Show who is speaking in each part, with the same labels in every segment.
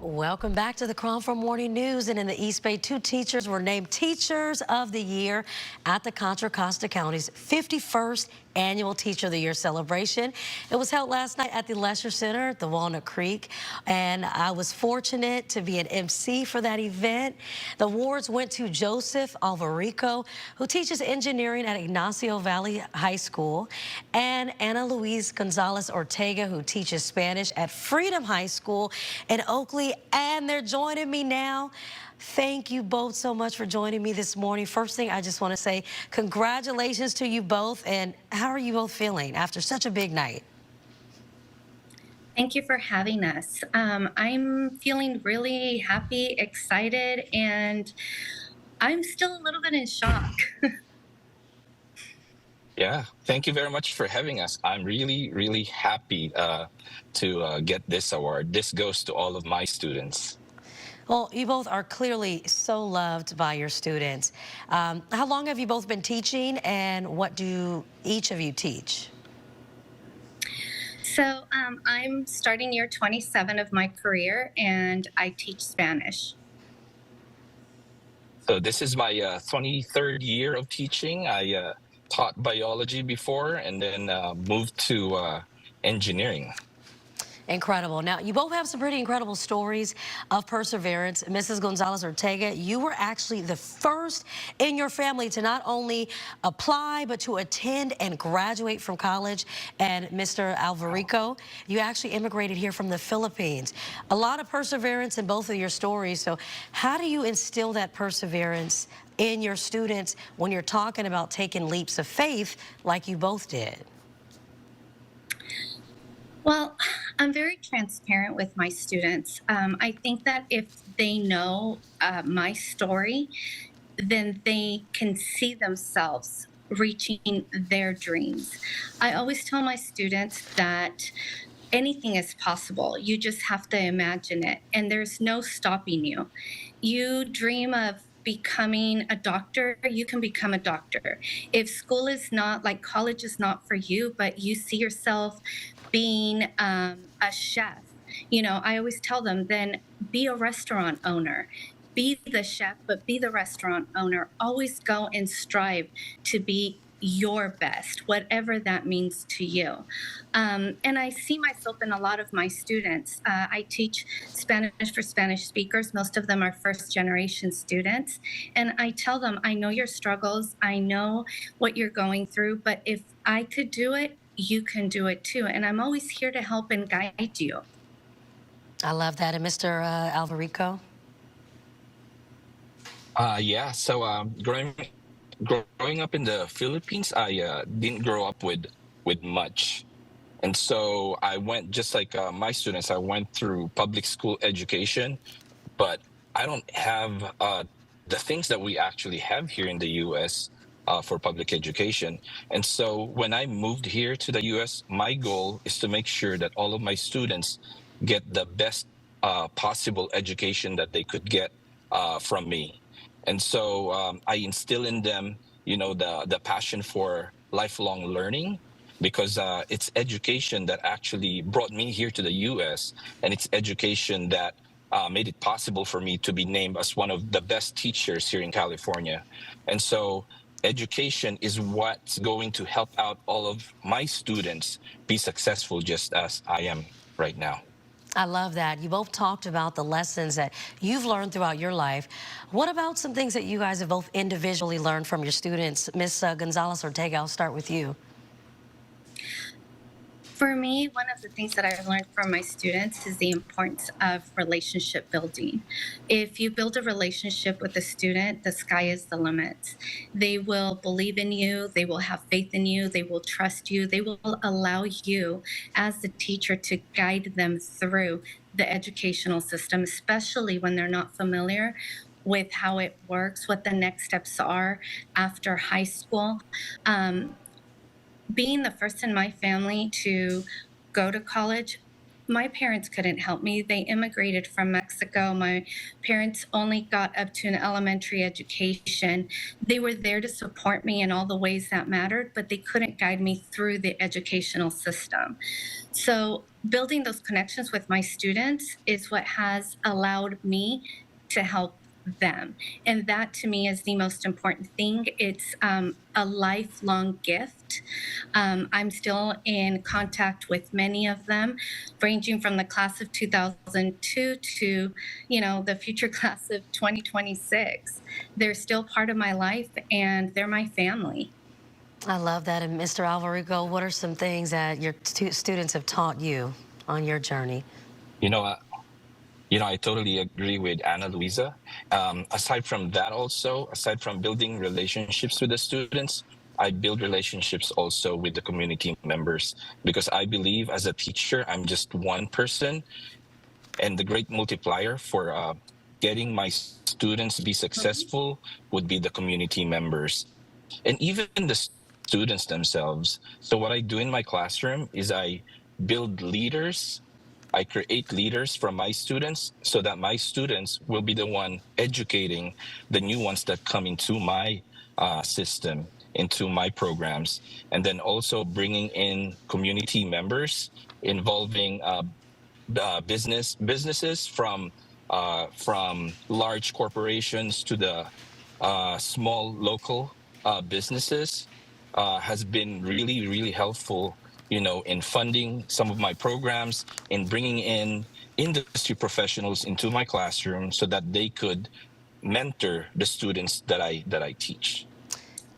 Speaker 1: Welcome back to the KRON for Morning News. And in the East Bay, 2 teachers were named Teachers of the Year at the Contra Costa County's 51st Annual Teacher of the Year celebration. It was held last night at the Lesher Center, the Walnut Creek, and I was fortunate to be an MC for that event. The awards went to Joseph Alvarico, who teaches engineering at Ignacio Valley High School, and Annalouisa Gonzalez-Ortega, who teaches Spanish at Freedom High School in Oakley. And they're joining me now. Thank you both so much for joining me this morning. First thing, I just want to say congratulations to you both. And how are you both feeling after such a big night?
Speaker 2: Thank you for having us. I'm feeling really happy, excited, and I'm still a little bit in shock.
Speaker 3: Yeah, thank you very much for having us. I'm really happy to get this award. This goes to all of my students.
Speaker 1: Well, you both are clearly so loved by your students. How long have you both been teaching, and what do each of you teach?
Speaker 2: So I'm starting year 27 of my career, and I teach Spanish.
Speaker 3: So this is my 23rd year of teaching. I taught biology before and then moved to engineering.
Speaker 1: Incredible. Now, you both have some pretty incredible stories of perseverance. Mrs. Gonzalez-Ortega, you were actually the first in your family to not only apply, but to attend and graduate from college. And Mr. Alvarico, you actually immigrated here from the Philippines. A lot of perseverance in both of your stories. So how do you instill that perseverance in your students when you're talking about taking leaps of faith like you both did?
Speaker 2: Well, I'm very transparent with my students. I think that if they know my story, then they can see themselves reaching their dreams. I always tell my students that anything is possible. You just have to imagine it, and there's no stopping you. You dream of becoming a doctor, you can become a doctor. If school is not, like college is not for you, but you see yourself being a chef, I always tell them, then be a restaurant owner. Be the chef, but be the restaurant owner. Always go and strive to be your best, whatever that means to you. And I see myself in a lot of my students. I teach Spanish for Spanish speakers. Most of them are first generation students. And I tell them, I know your struggles. I know what you're going through, but if I could do it, you can do it too. And I'm always here to help and guide you.
Speaker 1: I love that. And Mr. Alvarico?
Speaker 3: Yeah, so growing up in the Philippines, I didn't grow up with much. And so I went, just like my students, I went through public school education, but I don't have the things that we actually have here in the U.S. For public education. And so when I moved here to the U.S., my goal is to make sure that all of my students get the best possible education that they could get from me. And so I instill in them, the passion for lifelong learning, because it's education that actually brought me here to the U.S. and it's education that made it possible for me to be named as one of the best teachers here in California. And so education is what's going to help out all of my students be successful just as I am right now.
Speaker 1: I love that. You both talked about the lessons that you've learned throughout your life. What about some things that you guys have both individually learned from your students? Ms. Gonzalez-Ortega, I'll start with you.
Speaker 2: For me, one of the things that I've learned from my students is the importance of relationship building. If you build a relationship with a student, the sky is the limit. They will believe in you, they will have faith in you, they will trust you, they will allow you as the teacher to guide them through the educational system, especially when they're not familiar with how it works, what the next steps are after high school. Being the first in my family to go to college, my parents couldn't help me. They immigrated from Mexico. My parents only got up to an elementary education. They were there to support me in all the ways that mattered, but they couldn't guide me through the educational system. So building those connections with my students is what has allowed me to help them. And that to me is the most important thing. It's a lifelong gift. I'm still in contact with many of them, ranging from the class of 2002 to, the future class of 2026. They're still part of my life and they're my family.
Speaker 1: I love that. And Mr. Alvarico, what are some things that your students have taught you on your journey?
Speaker 3: You know, uh, I totally agree with Anna Luisa. Aside from that, also, aside from building relationships with the students, I build relationships also with the community members because I believe as a teacher, I'm just one person, and the great multiplier for getting my students be successful would be the community members and even the students themselves. So what I do in my classroom is I build leaders. I create leaders from my students so that my students will be the one educating the new ones that come into my system, into my programs, and then also bringing in community members involving businesses from large corporations to the small local businesses has been really, really helpful, in funding some of my programs, in bringing in industry professionals into my classroom so that they could mentor the students that I teach.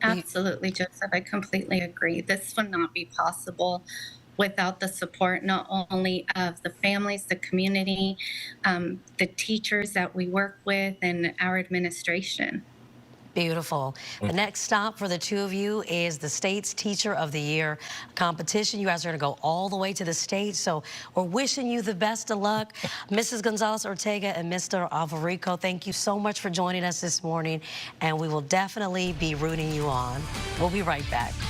Speaker 2: Absolutely, Joseph. I completely agree. This would not be possible without the support not only of the families, the community, the teachers that we work with, and our administration.
Speaker 1: Beautiful. The next stop for the two of you is the state's Teacher of the Year competition. You guys are going to go all the way to the state, so we're wishing you the best of luck. Mrs. Gonzalez-Ortega and Mr. Alvarico, thank you so much for joining us this morning, and we will definitely be rooting you on. We'll be right back.